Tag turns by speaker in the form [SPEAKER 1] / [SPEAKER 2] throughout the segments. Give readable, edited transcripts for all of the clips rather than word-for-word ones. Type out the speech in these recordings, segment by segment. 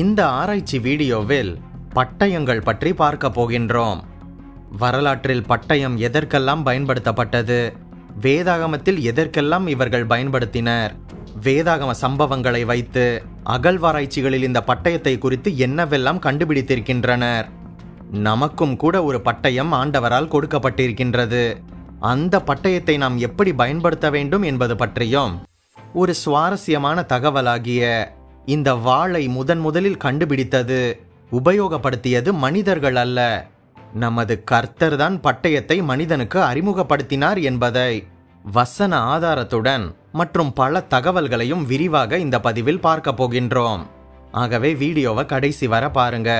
[SPEAKER 1] இந்த ஆராய்ச்சி வீடியோவில் பட்டயங்கள் பற்றி பார்க்க போகின்றோம். வரலாற்றில் பட்டயம் எதற்கெல்லாம் பயன்படுத்தப்பட்டது, வேதாகமத்தில் எதற்கெல்லாம் இவர்கள் பயன்படுத்தினர், வேதாகம சம்பவங்களை வைத்து அகழ்வாராய்ச்சிகளில் இந்த பட்டயத்தை குறித்து என்னவெல்லாம் கண்டுபிடித்திருக்கின்றனர். நமக்கும் கூட ஒரு பட்டயம் ஆண்டவரால் கொடுக்கப்பட்டிருக்கின்றது. அந்த பட்டயத்தை நாம் எப்படி பயன்படுத்த வேண்டும் என்பது பற்றியும், ஒரு சுவாரஸ்யமான தகவலாகிய இந்த வாளை முதலில் கண்டுபிடித்தது, உபயோகப்படுத்தியது மனிதர்கள் அல்ல, நமது கர்த்தர் தான் பட்டயத்தை மனிதனுக்கு அறிமுகப்படுத்தினார் என்பதை வசன ஆதாரத்துடன் மற்றும் பல தகவல்களையும் விரிவாக இந்த பதிவில் பார்க்க போகின்றோம். ஆகவே வீடியோவை கடைசி வர பாருங்க.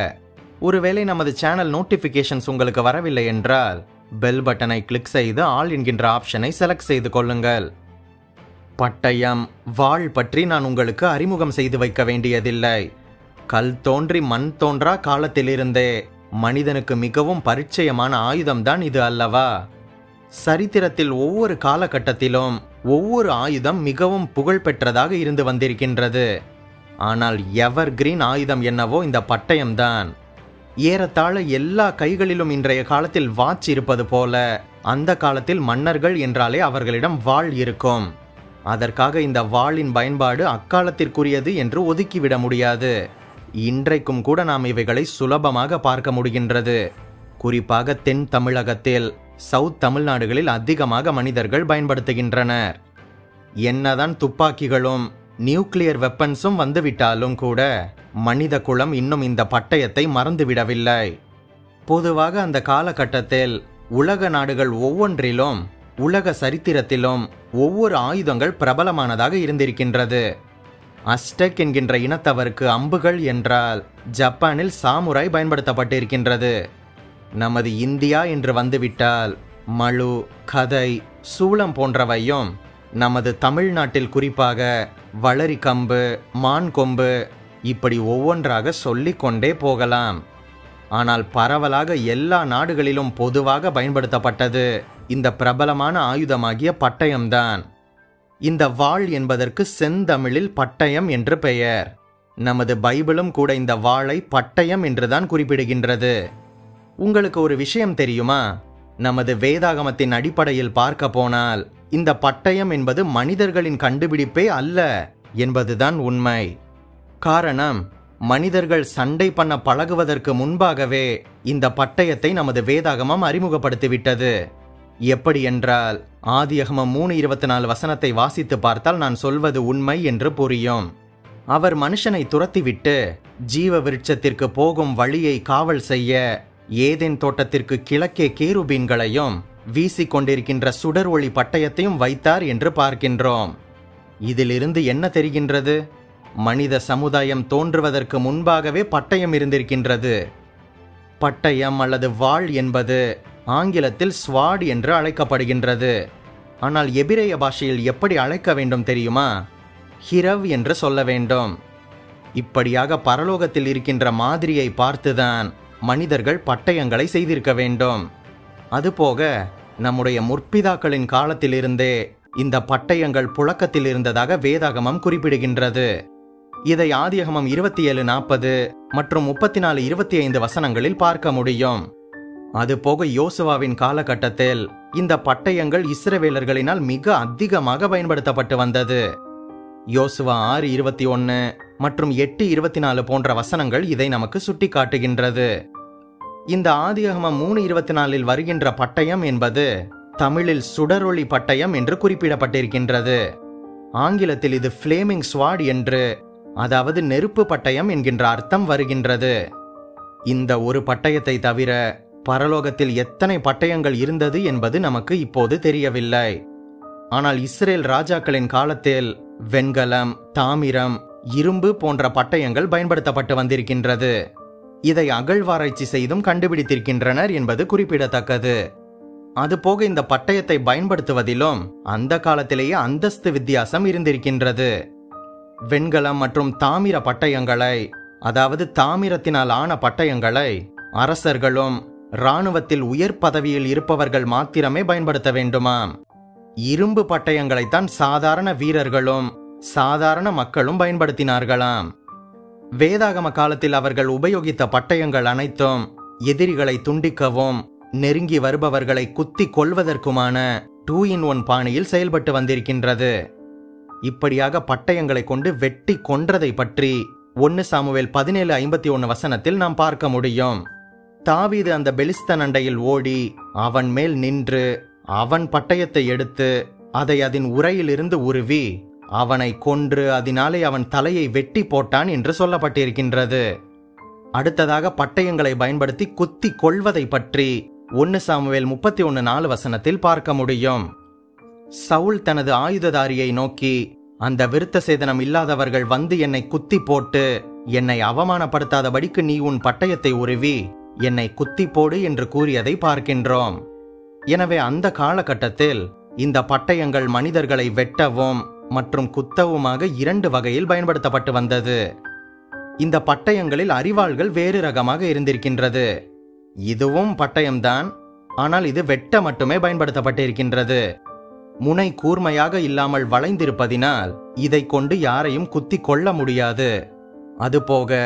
[SPEAKER 1] ஒருவேளை நமது சேனல் நோட்டிபிகேஷன்ஸ் உங்களுக்கு வரவில்லை என்றால் பெல் பட்டனை கிளிக் செய்து ஆல் என்கின்ற ஆப்ஷனை செலக்ட் செய்து கொள்ளுங்கள். பட்டயம், வாள் பற்றி நான் உங்களுக்கு அறிமுகம் செய்து வைக்க வேண்டியதில்லை. கல் தோன்றி மண் தோன்றா காலத்திலிருந்தே மனிதனுக்கு மிகவும் பரிச்சயமான ஆயுதம்தான் இது அல்லவா? சரித்திரத்தில் ஒவ்வொரு காலகட்டத்திலும் ஒவ்வொரு ஆயுதம் மிகவும் புகழ்பெற்றதாக இருந்து வந்திருக்கின்றது. ஆனால் எவர் கிரீன் ஆயுதம் என்னவோ இந்த பட்டயம்தான். ஏறத்தாழ எல்லா கைகளிலும் இன்றைய காலத்தில் வாட்ச் இருப்பது போல அந்த காலத்தில் மன்னர்கள் என்றாலே அவர்களிடம் வாள் இருக்கும். அதற்காக இந்த வாளின் பயன்பாடு அக்காலத்திற்குரியது என்று ஒதுக்கிவிட முடியாது. இன்றைக்கும் கூட நாம் இவைகளை சுலபமாக பார்க்க முடிகின்றது. குறிப்பாக தென் தமிழகத்தில், சவுத் தமிழ்நாடுகளில் அதிகமாக மனிதர்கள் பயன்படுத்துகின்றனர். என்னதான் துப்பாக்கிகளும் நியூக்ளியர் வெப்பன்ஸும் வந்துவிட்டாலும் கூட மனித குலம் இன்னும் இந்த பட்டயத்தை மறந்துவிடவில்லை. பொதுவாக அந்த காலகட்டத்தில் உலக நாடுகள் ஒவ்வொன்றிலும், உலக சரித்திரத்திலும் ஒவ்வொரு ஆயுதங்கள் பிரபலமானதாக இருந்திருக்கின்றது. அஸ்டெக் என்கின்ற இனத்தவருக்கு அம்புகள் என்றால் ஜப்பானில் சாமுராய் பயன்படுத்தப்பட்டிருக்கின்றது. நமது இந்தியா என்று வந்துவிட்டால் மழு, கதை, சூளம் போன்றவையும், நமது தமிழ்நாட்டில் குறிப்பாக வளரி கம்பு, மான் கொம்பு, இப்படி ஒவ்வொன்றாக சொல்லிக்கொண்டே போகலாம். ஆனால் பரவலாக எல்லா நாடுகளிலும் பொதுவாக பயன்படுத்தப்பட்டது இந்த பிரபலமான ஆயுதமாகிய பட்டயம்தான். இந்த வாள் என்பதற்கு செந்தமிழில் பட்டயம் என்று பெயர். நமது பைபிளும் கூட இந்த வாளை பட்டயம் என்றுதான் குறிப்பிடுகின்றது. உங்களுக்கு ஒரு விஷயம் தெரியுமா? நமது வேதாகமத்தின் அடிப்படையில் பார்க்க போனால் இந்த பட்டயம் என்பது மனிதர்களின் கண்டுபிடிப்பே அல்ல என்பதுதான் உண்மை. காரணம், மனிதர்கள் சண்டை பண்ண பழகுவதற்கு முன்பாகவே இந்த பட்டயத்தை நமது வேதாகமம் அறிமுகப்படுத்திவிட்டது. எப்படி என்றால், ஆதியாகமம் 3:24 வசனத்தை வாசித்து பார்த்தால் நான் சொல்வது உண்மை என்று புரியும். அவர் மனுஷனை துரத்திவிட்டு ஜீவ விருட்சத்திற்கு போகும் வழியை காவல் செய்ய ஏதேன் தோட்டத்திற்கு கிழக்கே கேருபீன்களையும் வீசிக்கொண்டிருக்கின்ற சுடர் ஒளி பட்டயத்தையும் வைத்தார் என்று பார்க்கின்றோம். இதிலிருந்து என்ன தெரிகின்றது? மனித சமுதாயம் தோன்றுவதற்கு முன்பாகவே பட்டயம் இருந்திருக்கின்றது. பட்டயம் அல்லது வாள் என்பது ஆங்கிலத்தில் ஸ்வாட் என்று அழைக்கப்படுகின்றது. ஆனால் எபிரேய பாஷையில் எப்படி அழைக்க வேண்டும் தெரியுமா? ஹிரவ் என்று சொல்ல வேண்டும். இப்படியாக பரலோகத்தில் இருக்கின்ற மாதிரியை பார்த்துதான் மனிதர்கள் பட்டயங்களை செய்திருக்க வேண்டும். அதுபோக நம்முடைய முற்பிதாக்களின் காலத்திலிருந்தே இந்த பட்டயங்கள் புழக்கத்தில் இருந்ததாக வேதாகமம் குறிப்பிடுகின்றது. இதை ஆதியாகமம் 27:40 மற்றும் 34:25 வசனங்களில் பார்க்க முடியும். அதுபோக யோசுவாவின் காலகட்டத்தில் இந்த பட்டயங்கள் இஸ்ரவேலர்களினால் மிக அதிகமாக பயன்படுத்தப்பட்டு வந்தது. யோசுவா 6:21 மற்றும் 8:24 போன்ற வசனங்கள் இதை நமக்கு சுட்டி காட்டுகின்றது. இந்த ஆதியாகமம் 3:24 வருகின்ற பட்டயம் என்பது தமிழில் சுடரொளி பட்டயம் என்று குறிப்பிடப்பட்டிருக்கின்றது. ஆங்கிலத்தில் இது ஃப்ளேமிங் ஸ்வாட் என்று, அதாவது நெருப்பு பட்டயம் என்கின்ற அர்த்தம் வருகின்றது. இந்த ஒரு பட்டயத்தை தவிர பரலோகத்தில் எத்தனை பட்டயங்கள் இருந்தது என்பது நமக்கு இப்போது தெரியவில்லை. ஆனால் இஸ்ரேல் ராஜாக்களின் காலத்தில் வெண்கலம், தாமிரம், இரும்பு போன்ற பட்டயங்கள் பயன்படுத்தப்பட்டு வந்திருக்கின்றது. இதை அகழ்வாராய்ச்சி செய்தும் கண்டுபிடித்திருக்கின்றனர் என்பது குறிப்பிடத்தக்கது. அதுபோக இந்த பட்டயத்தை பயன்படுத்துவதிலும் அந்த காலத்திலேயே அந்தஸ்து வித்தியாசம் இருந்திருக்கின்றது. வெண்கலம் மற்றும் தாமிர பட்டயங்களை, அதாவது தாமிரத்தினால் ஆன பட்டயங்களை அரசர்களும் இராணுவத்தில் உயர் பதவியில் இருப்பவர்கள் மாத்திரமே பயன்படுத்த வேண்டுமாம். இரும்பு பட்டயங்களைத்தான் சாதாரண வீரர்களும் சாதாரண மக்களும் பயன்படுத்தினார்களாம். வேதாகம காலத்தில் அவர்கள் உபயோகித்த பட்டயங்கள் அனைத்தும் எதிரிகளை துண்டிக்கவும் நெருங்கி வருபவர்களை குத்தி கொள்வதற்குமான 2-in-1 பாணியில் செயல்பட்டு வந்திருக்கின்றது. இப்படியாக பட்டயங்களை கொண்டு வெட்டி கொன்றதை பற்றி 1 சாமுவேல் 17:51 நாம் பார்க்க முடியும். தாவீது அந்த பெலிஸ்தன் அண்டையில் ஓடி அவன் மேல் நின்று அவன் பட்டயத்தை எடுத்து அதை அதன் உரையிலிருந்து உருவி அவனை கொன்று அதனாலே அவன் தலையை வெட்டி போட்டான் என்று சொல்லப்பட்டிருக்கின்றது. அடுத்ததாக பட்டயங்களை பயன்படுத்தி குத்தி கொள்வதை பற்றி 1 சாமுவேல் 31:4 பார்க்க முடியும். சவுல் தனது ஆயுததாரியை நோக்கி, அந்த விருத்த சேதனம் இல்லாதவர்கள் வந்து என்னை குத்தி போட்டு என்னை அவமானப்படுத்தாதபடிக்கு நீ உன் பட்டயத்தை உருவி என்னை குத்தி போடு என்று கூறியதை பார்க்கின்றோம். எனவே அந்த காலகட்டத்தில் இந்த பட்டயங்கள் மனிதர்களை வெட்டவும் மற்றும் குத்தவுமாக 2 வகையில் பயன்படுத்தப்பட்டு வந்தது. இந்த பட்டயங்களில் அரிவாள்கள் வேறு ரகமாக இருந்திருக்கின்றது. இதுவும் பட்டயம்தான், ஆனால் இது வெட்ட மட்டுமே பயன்படுத்தப்பட்டிருக்கின்றது. முனை கூர்மையாக இல்லாமல் வளைந்திருப்பதினால் இதை கொண்டு யாரையும் குத்தி கொள்ள முடியாது. அதுபோக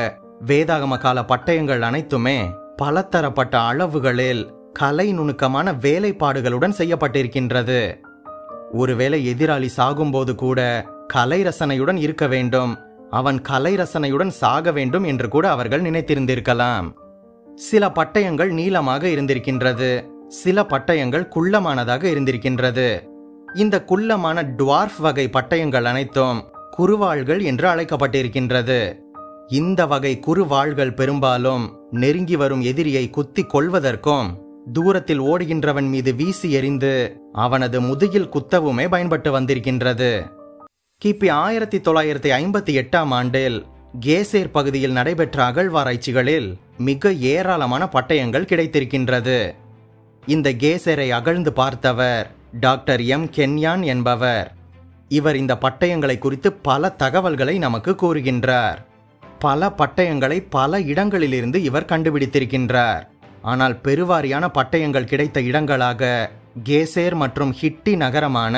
[SPEAKER 1] வேதாகம கால பட்டயங்கள் அனைத்துமே பலதரப்பட்ட அளவுகளில் கலை நுணுக்கமான வேலைப்பாடுகளுடன் செய்யப்பட்டிருக்கின்றது. ஒருவேளை எதிராளி சாகும்போது கூட கலை ரசனையுடன் இருக்க வேண்டும், அவன் கலை ரசனையுடன் சாக வேண்டும் என்று கூட அவர்கள் நினைத்திருந்திருக்கலாம். சில பட்டயங்கள் நீளமாக இருந்திருக்கின்றது, சில பட்டயங்கள் குள்ளமானதாக இருந்திருக்கின்றது. இந்த குள்ளமான டுவார்ஃப் வகை பட்டயங்கள் அனைத்தும் குறுவாள்கள் என்று அழைக்கப்பட்டிருக்கின்றது. இந்த வகை குறுவாள்கள் பெரும்பாலும் நெருங்கி வரும் எதிரியை குத்தி கொள்வதற்கும் தூரத்தில் ஓடுகின்றவன் மீது வீசி எறிந்து அவனது முதுகில் குத்தவுமே பயன்பட்டு வந்திருக்கின்றது. கிபி 1958 கேசேர் பகுதியில் நடைபெற்ற அகழ்வாராய்ச்சிகளில் மிக ஏராளமான பட்டயங்கள் கிடைத்திருக்கின்றது. இந்த கேசேரை அகழ்ந்து பார்த்தவர் டாக்டர் எம் கென்யான் என்பவர். இவர் இந்த பட்டயங்களை குறித்து பல தகவல்களை நமக்கு கூறுகின்றார். பல பட்டயங்களை பல இடங்களிலிருந்து இவர் கண்டுபிடித்திருக்கின்றார். ஆனால் பெருவாரியான பட்டயங்கள் கிடைத்த இடங்களாக கேசேர் மற்றும் ஹிட்டி நகரமான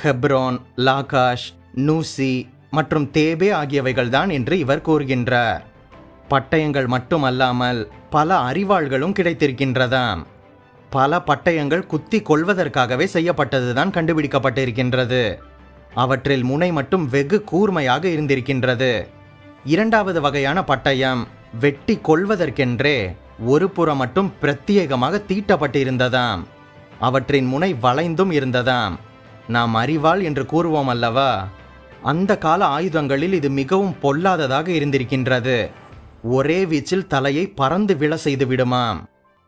[SPEAKER 1] ஹெப்ரோன், லாகாஷ், நூசி மற்றும் தேபே ஆகியவைகள்தான் என்று இவர் கூறுகின்றார். பட்டயங்கள் மட்டுமல்லாமல் பல அரிவாள்களும் கிடைத்திருக்கின்றதாம். பல பட்டயங்கள் குத்தி கொள்வதற்காகவே செய்யப்பட்டதுதான் கண்டுபிடிக்கப்பட்டிருக்கின்றது. அவற்றில் முனை மட்டும் வெகு கூர்மையாக இருந்திருக்கின்றது. 2வது வகையான பட்டயம் வெட்டி கொள்வதற்கென்றே ஒரு புறம் மட்டும் பிரத்யேகமாக தீட்டப்பட்டிருந்ததாம். அவற்றின் முனை வளைந்தும் இருந்ததாம். நாம் அரிவாள் என்று கூறுவோம் அல்லவா, அந்த கால ஆயுதங்களில் இது மிகவும் பொல்லாததாக இருந்திருக்கின்றது. ஒரே வீச்சில் தலையை பறந்து விழ செய்து விடுமாம்.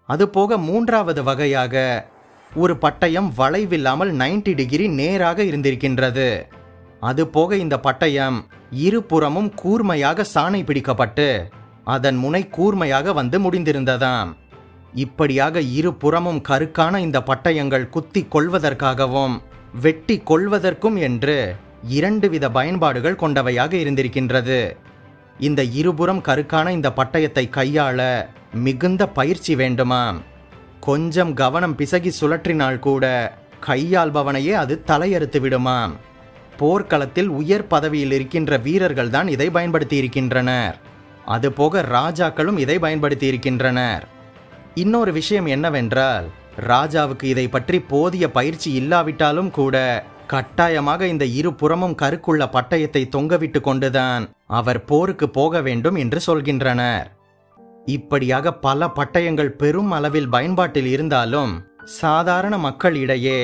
[SPEAKER 1] அதுபோக 3வது வகையாக ஒரு பட்டயம் வளைவில்லாமல் 90 டிகிரி நேராக இருந்திருக்கின்றது. அதுபோக இந்த பட்டயம் இருபுறமும் கூர்மையாக சாணை பிடிக்கப்பட்டு அதன் முனை கூர்மையாக வந்து முடிந்திருந்ததாம். இப்படியாக இருபுறமும் கருக்கான இந்த பட்டயங்கள் குத்தி கொள்வதற்காகவும் வெட்டி கொள்வதற்கும் என்று 2 வித பயன்பாடுகள் கொண்டவையாக இருந்திருக்கின்றது. இந்த இருபுறம் கருக்கான இந்த பட்டயத்தை கையாள மிகுந்த பயிற்சி வேண்டுமாம். கொஞ்சம் கவனம் பிசகி சுழற்றினால் கூட கையாள்பவனையே அது தலையறுத்து விடுமாம். போர்க்களத்தில் உயர் பதவியில் இருக்கின்ற வீரர்கள் தான் இதை பயன்படுத்தி இருக்கின்றனர். அதுபோக ராஜாக்களும் இதை பயன்படுத்தி இருக்கின்றனர். இன்னொரு விஷயம் என்னவென்றால், ராஜாவுக்கு இதை பற்றி போதிய பயிற்சி இல்லாவிட்டாலும் கூட கட்டாயமாக இந்த இருபுறமும் கருக்குள்ள பட்டயத்தை தொங்கவிட்டு கொண்டுதான் அவர் போருக்கு போக வேண்டும் என்று சொல்கின்றனர். இப்படியாக பல பட்டயங்கள் பெரும் அளவில் பயன்பாட்டில் இருந்தாலும் சாதாரண மக்களிடையே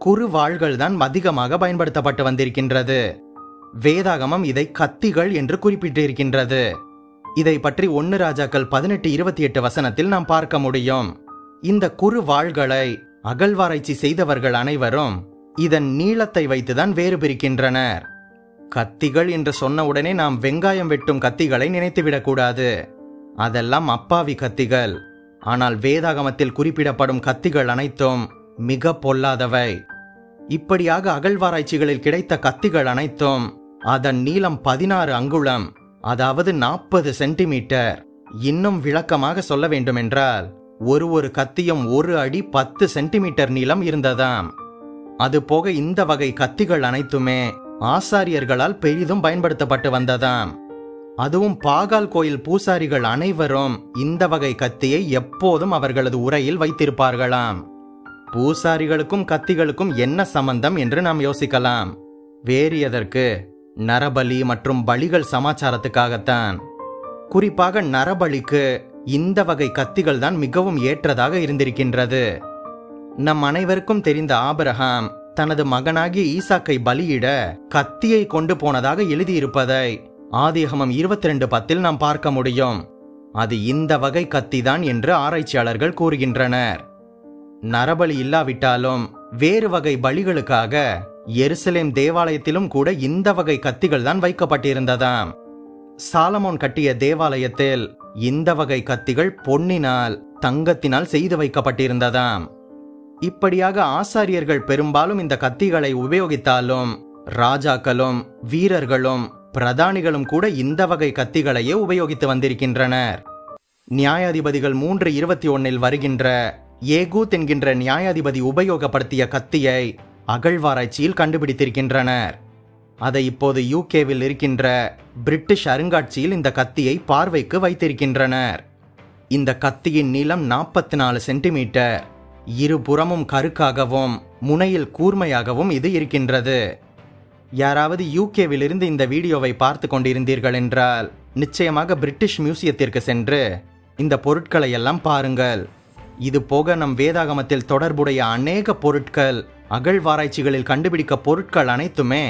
[SPEAKER 1] குறுவாள்கள் தான் அதிகமாக பயன்படுத்தப்பட்டு வந்திருக்கின்றது. வேதாகமம் இதை கத்திகள் என்று குறிப்பிட்டிருக்கின்றது. இதை பற்றி 1 ராஜாக்கள் 18:28 நாம் பார்க்க முடியும். இந்த குறுவாள்களை அகழ்வாராய்ச்சி செய்தவர்கள் அனைவரும் இதன் நீளத்தை வைத்துதான் வேறு பிரிக்கின்றனர். கத்திகள் என்று சொன்னவுடனே நாம் வெங்காயம் வெட்டும் கத்திகளை நினைத்துவிடக்கூடாது. அதெல்லாம் அப்பாவி கத்திகள். ஆனால் வேதாகமத்தில் குறிப்பிடப்படும் கத்திகள் அனைத்தும் மிக பொல்லாதவை. இப்படியாக அகழ்வாராய்ச்சிகளில் கிடைத்த கத்திகள் அனைத்தும் அதன் நீளம் 16 அங்குலம், அதாவது 40 சென்டிமீட்டர். இன்னும் விளக்கமாக சொல்ல வேண்டுமென்றால் ஒரு கத்தியும் 1 அடி 10 சென்டிமீட்டர் நீளம் இருந்ததாம். அதுபோக இந்த வகை கத்திகள் அனைத்துமே ஆசாரியர்களால் பெரிதும் பயன்படுத்தப்பட்டு வந்ததாம். அதுவும் பாகால் கோயில் பூசாரிகள் அனைவரும் இந்த வகை கத்தியை எப்போதும் அவர்களது உரையில் வைத்திருப்பார்களாம். பூசாரிகளுக்கும் கத்திகளுக்கும் என்ன சம்பந்தம் என்று நாம் யோசிக்கலாம். வேறு எதற்கு? நரபலி மற்றும் பலிகள் சமாச்சாரத்துக்காகத்தான். குறிப்பாக நரபலிக்கு இந்த வகை கத்திகள் தான் மிகவும் ஏற்றதாக இருந்திருக்கின்றது. நம் அனைவருக்கும் தெரிந்த ஆபிரகாம் தனது மகனாகிய ஈசாக்கை பலியிட கத்தியை கொண்டு போனதாக எழுதியிருப்பதை ஆதியாகமம் 22:10 நாம் பார்க்க முடியும். அது இந்த வகை கத்திதான் என்று ஆராய்ச்சியாளர்கள் கூறுகின்றனர். நரபலி இல்லாவிட்டாலும் வேறு வகை பலிகளுக்காக எருசலேம் தேவாலயத்திலும் கூட இந்த வகை கத்திகள் தான் வைக்கப்பட்டிருந்ததாம். சாலமோன் கட்டிய தேவாலயத்தில் இந்த வகை கத்திகள் பொன்னினால் தங்கத்தினால் செய்து வைக்கப்பட்டிருந்ததாம். இப்படியாக ஆசாரியர்கள் பெரும்பாலும் இந்த கத்திகளை உபயோகித்தாலும் ராஜாக்களும் வீரர்களும் பிரதானிகளும் கூட இந்த வகை கத்திகளையே உபயோகித்து வந்திருக்கின்றனர். நியாயாதிபதிகள் 3:21 வருகின்ற ஏகூத் என்கின்ற நியாயாதிபதி உபயோகப்படுத்திய கத்தியை அகழ்வாராய்ச்சியில் கண்டுபிடித்திருக்கின்றனர். அதை இப்போது யூகேவில் இருக்கின்ற பிரிட்டிஷ் அருங்காட்சியில் இந்த கத்தியை பார்வைக்கு வைத்திருக்கின்றனர். இந்த கத்தியின் நீளம் 44 சென்டிமீட்டர். இருபுறமும் கருக்காகவும் முனையில் கூர்மையாகவும் இது இருக்கின்றது. யாராவது யூகேவில் இருந்து இந்த வீடியோவை பார்த்து கொண்டிருந்தீர்கள் என்றால் நிச்சயமாக பிரிட்டிஷ் மியூசியத்திற்கு சென்று இந்த பொருட்களை எல்லாம் பாருங்கள். இது போக நம் வேதாகமத்தில் தொடர்புடைய அநேக பொருட்கள், அகழ்வாராய்ச்சிகளில் கண்டுபிடிக்க பொருட்கள் அனைத்துமே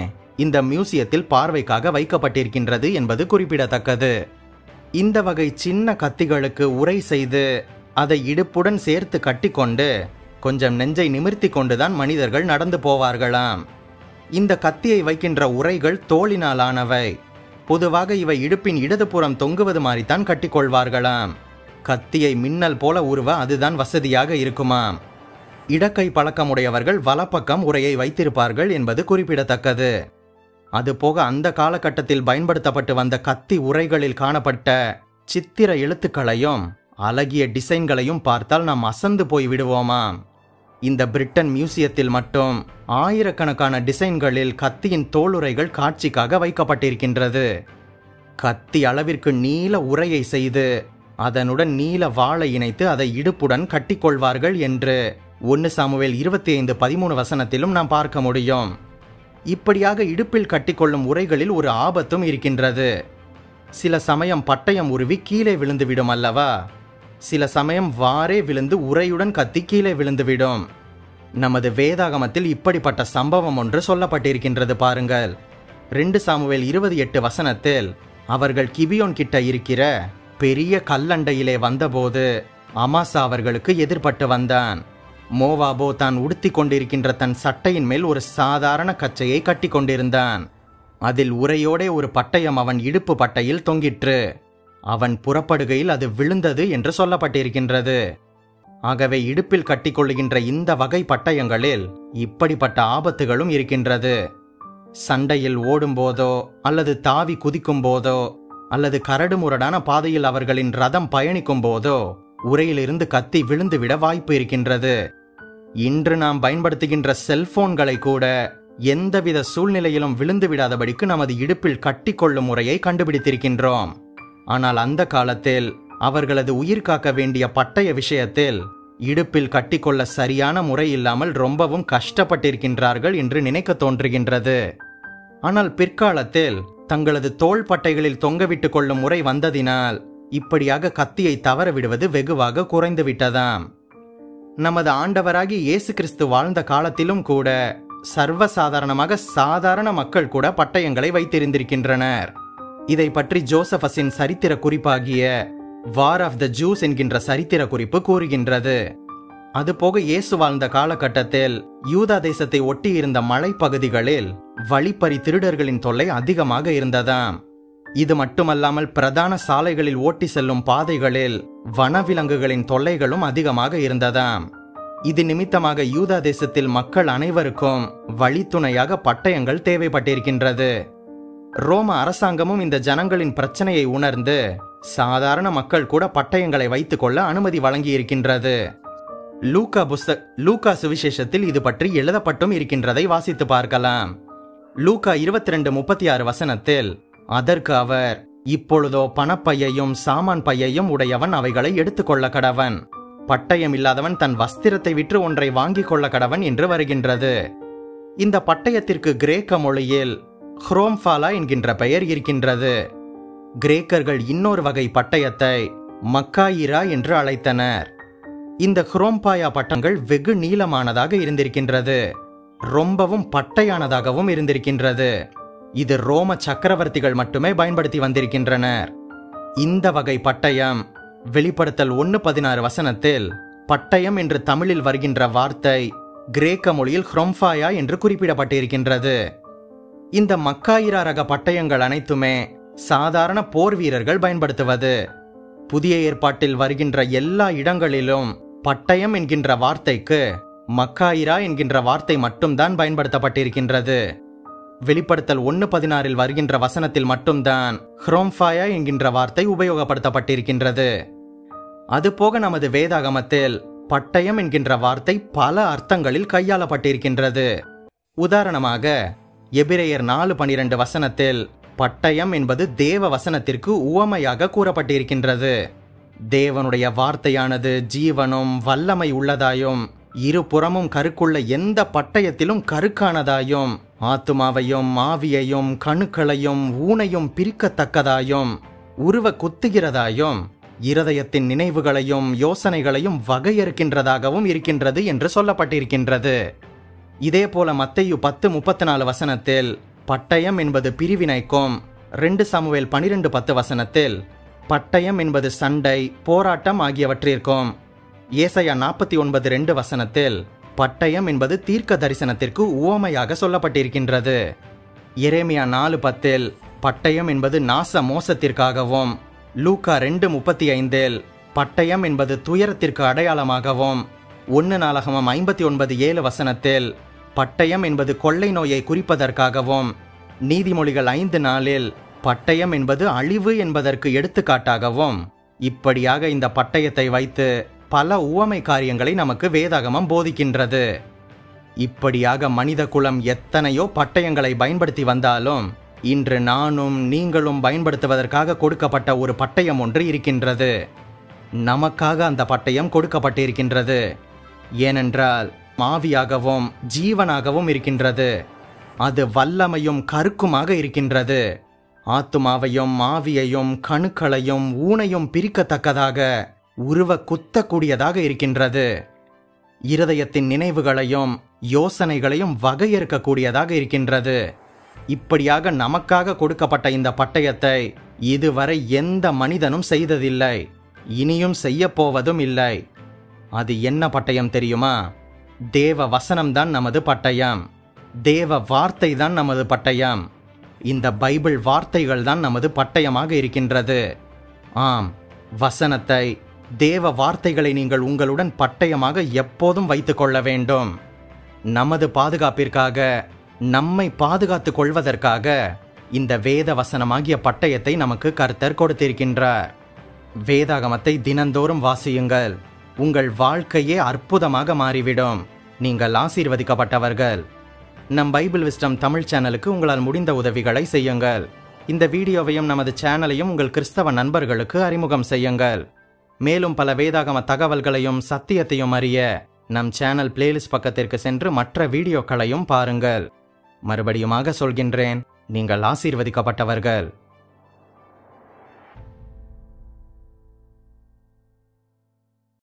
[SPEAKER 1] இந்த மியூசியத்தில் பார்வைக்காக வைக்கப்பட்டிருக்கின்றது என்பது குறிப்பிடத்தக்கது. இந்த வகை சின்ன கத்திகளுக்கு உரை செய்து அதை இடுப்புடன் சேர்த்து கட்டிக்கொண்டு கொஞ்சம் நெஞ்சை நிமிர்த்தி கொண்டுதான் மனிதர்கள் நடந்து போவார்களாம். இந்த கத்தியை வைக்கின்ற உரைகள் தோளினால் ஆனவை. பொதுவாக இவை இடுப்பின் இடதுபுறம் தொங்குவது மாதிரித்தான் கட்டிக்கொள்வார்களாம். கத்தியை மின்னல் போல உருவ அதுதான் வசதியாக இருக்குமாம். இடக்கை பழக்கமுடையவர்கள் வலப்பக்கம் உரையை வைத்திருப்பார்கள் என்பது குறிப்பிடத்தக்கது. அதுபோக அந்த காலகட்டத்தில் பயன்படுத்தப்பட்டு வந்த கத்தி உரைகளில் காணப்பட்ட சித்திர எழுத்துக்களையும் அழகிய டிசைன்களையும் பார்த்தால் நாம் அசந்து போய் விடுவோமாம். இந்த பிரிட்டன் மியூசியத்தில் மட்டும் ஆயிரக்கணக்கான டிசைன்களில் கத்தியின் தோளுரைகள் காட்சிக்காக வைக்கப்பட்டிருக்கின்றது. கத்தி அளவிற்கு நீல உரையை செய்து அதனுடன் நீல வாளை இணைத்து அதை இடுப்புடன் கட்டிக்கொள்வார்கள் என்று 1 சாமுவேல் 25:13 நாம் பார்க்க முடியும். இப்படியாக இடுப்பில் கட்டிக்கொள்ளும் உரைகளில் ஒரு ஆபத்தும் இருக்கின்றது. சில சமயம் பட்டயம் உருவி கீழே விழுந்துவிடும் அல்லவா? சில சமயம் வாரே விழுந்து உரையுடன் கத்தி கீழே விழுந்துவிடும். நமது வேதாகமத்தில் இப்படிப்பட்ட சம்பவம் ஒன்று சொல்லப்பட்டிருக்கின்றது பாருங்கள். 2 சாமுவேல் 28 அவர்கள் கிபியோன் கிட்ட இருக்கிற பெரிய கல்லண்டையிலே வந்தபோது அமாசா அவர்களுக்கு எதிர்பட்டு வந்தான். மோவாபோ தான் உடுத்தி கொண்டிருக்கின்ற தன் சட்டையின் மேல் ஒரு சாதாரண கச்சையை கட்டி கொண்டிருந்தான். அதில் உரையோடே ஒரு பட்டயம் அவன் இடுப்பு பட்டையில் தொங்கிற்று. அவன் புறப்படுகையில் அது விழுந்தது என்று சொல்லப்பட்டிருக்கின்றது. ஆகவே இடுப்பில் கட்டிக்கொள்ளுகின்ற இந்த வகை பட்டயங்களில் இப்படிப்பட்ட ஆபத்துகளும் இருக்கின்றது. சண்டையில் ஓடும்போதோ அல்லது தாவி குதிக்கும் போதோ அல்லது கரடுமுரடான பாதையில் அவர்களின் ரதம் பயணிக்கும் போதோ உரையிலிருந்து கத்தி விழுந்துவிட வாய்ப்பு இருக்கின்றது. இன்று நாம் பயன்படுத்துகின்ற செல்போன்களை கூட எந்தவித சூழ்நிலையிலும் விழுந்து விடாதபடிக்கு நமது இடுப்பில் கட்டிக்கொள்ளும் முறையை கண்டுபிடித்திருக்கின்றோம். ஆனால் அந்த காலத்தில் அவர்களது உயிர் காக்க வேண்டிய பட்டய விஷயத்தில் இடுப்பில் கட்டிக்கொள்ள சரியான முறை இல்லாமல் ரொம்பவும் கஷ்டப்பட்டிருக்கின்றார்கள் என்று நினைக்க தோன்றுகின்றது. ஆனால் பிற்காலத்தில் தங்களது தோள் பட்டைகளில் தொங்கவிட்டுக் கொள்ளும் முறை வந்ததினால் இப்படியாக கத்தியை தவற விடுவது வெகுவாக குறைந்து விட்டதாம். நமது ஆண்டவராகி இயேசு கிறிஸ்து வாழ்ந்த காலத்திலும் கூட சர்வசாதாரணமாக சாதாரண மக்கள் கூட பட்டயங்களை வைத்திருந்திருக்கின்றனர். இதை பற்றி ஜோசபஸின் சரித்திர குறிப்பாகிய வார் ஆஃப் த ஜூஸ் என்கின்ற சரித்திர குறிப்பு கூறுகின்றது. அதுபோக இயேசு வாழ்ந்த காலகட்டத்தில் யூதா தேசத்தை ஒட்டி இருந்த மலைப்பகுதிகளில் வழிப்பறி திருடர்களின் தொல்லை அதிகமாக இருந்ததாம். இது மட்டுமல்லாமல் பிரதான சாலைகளில் ஓட்டி செல்லும் பாதைகளில் வனவிலங்குகளின் தொல்லைகளும் அதிகமாக இருந்ததாம். இது நிமித்தமாக யூதா தேசத்தில் மக்கள் அனைவருக்கும் வழித்துணையாக பட்டயங்கள் தேவைப்பட்டிருக்கின்றது. ரோம அரசாங்கமும் இந்த ஜனங்களின் பிரச்சனையை உணர்ந்து சாதாரண மக்கள் கூட பட்டயங்களை வைத்துக் கொள்ள அனுமதி வழங்கி இருக்கின்றது. லூக்கா சுவிசேஷத்தில் இது பற்றி எழுதப்பட்டும் இருக்கின்றதை வாசித்து பார்க்கலாம். லூக்கா 22:36 அதற்கு அவர், இப்பொழுதோ பணப்பையையும் சாமான் பையையும் உடையவன் அவைகளை எடுத்துக்கொள்ள கடவன். பட்டயம் இல்லாதவன் தன் வஸ்திரத்தை விற்று ஒன்றை வாங்கிக் கொள்ள கடவன் என்று வருகின்றது. இந்த பட்டயத்திற்கு கிரேக்க மொழியில் ஹ்ரோம்பாலா என்கின்ற பெயர் இருக்கின்றது. கிரேக்கர்கள் இன்னொரு வகை பட்டயத்தை மக்காயிரா என்று அழைத்தனர். இந்த ஹ்ரோம்பாயா பட்டங்கள் வெகு நீளமானதாக இருந்திருக்கின்றது, ரொம்பவும் பட்டையானதாகவும் இருந்திருக்கின்றது. இது ரோம சக்கரவர்த்திகள் மட்டுமே பயன்படுத்தி வந்திருக்கின்றனர். இந்த வகை பட்டயம் வெளிப்படுத்தல் 1:16 பட்டயம் என்று தமிழில் வருகின்ற வார்த்தை கிரேக்க மொழியில் ஹ்ரோம்பாயா என்று குறிப்பிடப்பட்டிருக்கின்றது. இந்த மக்காயிரா ரக பட்டயங்கள் அனைத்துமே சாதாரண போர் வீரர்கள் பயன்படுத்துவது. புதிய ஏற்பாட்டில் வருகின்ற எல்லா இடங்களிலும் பட்டயம் என்கின்ற வார்த்தைக்கு மக்காயிரா என்கின்ற வார்த்தை மட்டும்தான் பயன்படுத்தப்பட்டிருக்கின்றது. வெளிப்படுத்தல் 1:16 வருகின்ற வசனத்தில் மட்டும்தான் ஹ்ரோம்பாயா என்கின்ற வார்த்தை உபயோகப்படுத்தப்பட்டிருக்கின்றது. அதுபோக நமது வேதாகமத்தில் பட்டயம் என்கின்ற வார்த்தை பல அர்த்தங்களில் கையாளப்பட்டிருக்கின்றது. உதாரணமாக எபிரேயர் 4:12 பட்டயம் என்பது தேவ வசனத்திற்கு உவமையாக கூறப்பட்டிருக்கின்றது. தேவனுடைய வார்த்தையானது ஜீவனும் வல்லமை உள்ளதாயும் இருபுறமும் கருக்குள்ள எந்த பட்டயத்திலும் கருக்கானதாயும் ஆத்துமாவையும் ஆவியையும் கணுக்களையும் ஊனையும் பிரிக்கத்தக்கதாயும் உருவ குத்துகிறதாயும் இருதயத்தின் நினைவுகளையும் யோசனைகளையும் வகையறுக்கின்றதாகவும் இருக்கின்றது என்று சொல்லப்பட்டிருக்கின்றது. இதேபோல மத்தேயு 10:34 பட்டயம் என்பது பிரிவினைக்கும், 2 சாமுவேல் 12:10 பட்டயம் என்பது சண்டை போராட்டம் ஆகியவற்றிற்கும், ஏசாயா 49:2 பட்டயம் என்பது தீர்க்க தரிசனத்திற்கு உவமையாக சொல்லப்பட்டிருக்கின்றது. எரேமியா 4:10 பட்டயம் என்பது நாச மோசத்திற்காகவும், லூக்கா 2:35 பட்டயம் என்பது துயரத்திற்கு அடையாளமாகவும், 1 நாளாகமம் 59:7 பட்டயம் என்பது கொள்ளை நோயை குறிப்பதற்காகவும், நீதிமொழிகள் 5:4 பட்டயம் என்பது அழிவு என்பதற்கு எடுத்துக்காட்டாகவும், இப்படியாக இந்த பட்டயத்தை வைத்து பல உவமை காரியங்களை நமக்கு வேதாகமம் போதிக்கின்றது. இப்படியாக மனித குலம் எத்தனையோ பட்டயங்களை பயன்படுத்தி வந்தாலும் இன்று நானும் நீங்களும் பயன்படுத்துவதற்காக கொடுக்கப்பட்ட ஒரு பட்டயம் ஒன்று இருக்கின்றது. நமக்காக அந்த பட்டயம் கொடுக்கப்பட்டிருக்கின்றது. ஏனென்றால் ஆவியாகவும் ஜீவனாகவும் இருக்கின்றது. அது வல்லமையும் கருக்குமாக இருக்கின்றது. ஆத்துமாவையும் ஆவியையும் கணுக்களையும் ஊனையும் பிரிக்கத்தக்கதாக உருவ குத்தக்கூடியதாக இருக்கின்றது. இருதயத்தின் நினைவுகளையும் யோசனைகளையும் வகையறுக்கக்கூடியதாக இருக்கின்றது. இப்படியாக நமக்காக கொடுக்கப்பட்ட இந்த பட்டயத்தை இதுவரை எந்த மனிதனும் செய்ததில்லை, இனியும் செய்ய போவதும் இல்லை. அது என்ன பட்டயம் தெரியுமா? தேவ வசனம்தான் நமது பட்டயம். தேவ வார்த்தை தான் நமது பட்டயம். இந்த பைபிள் வார்த்தைகள் தான் நமது பட்டயமாக இருக்கின்றது. ஆம், வசனத்தை, தேவ வார்த்தைகளை நீங்கள் உங்களுடன் பட்டயமாக எப்போதும் வைத்துக் கொள்ள வேண்டும். நமது பாதுகாப்பிற்காக, நம்மை பாதுகாத்துக் கொள்வதற்காக இந்த வேத வசனமாகிய பட்டயத்தை நமக்கு கர்த்தர் கொடுத்திருக்கின்றார். வேதாகமத்தை தினந்தோறும் வாசியுங்கள். உங்கள் வாழ்க்கையே அற்புதமாக மாறிவிடும். நீங்கள் ஆசீர்வதிக்கப்பட்டவர்கள். நம் பைபிள் விஸ்டம் தமிழ் சேனலுக்கு உங்களால் முடிந்த உதவிகளை செய்யுங்கள். இந்த வீடியோவையும் நமது சேனலையும் உங்கள் கிறிஸ்தவ நண்பர்களுக்கு அறிமுகம் செய்யுங்கள். மேலும் பல வேதாகம தகவல்களையும் சத்தியத்தையும் அறிய நம் சேனல் பிளேலிஸ்ட் பக்கத்திற்கு சென்று மற்ற வீடியோக்களையும் பாருங்கள். மறுபடியுமாக சொல்கின்றேன், நீங்கள் ஆசீர்வதிக்கப்பட்டவர்கள்.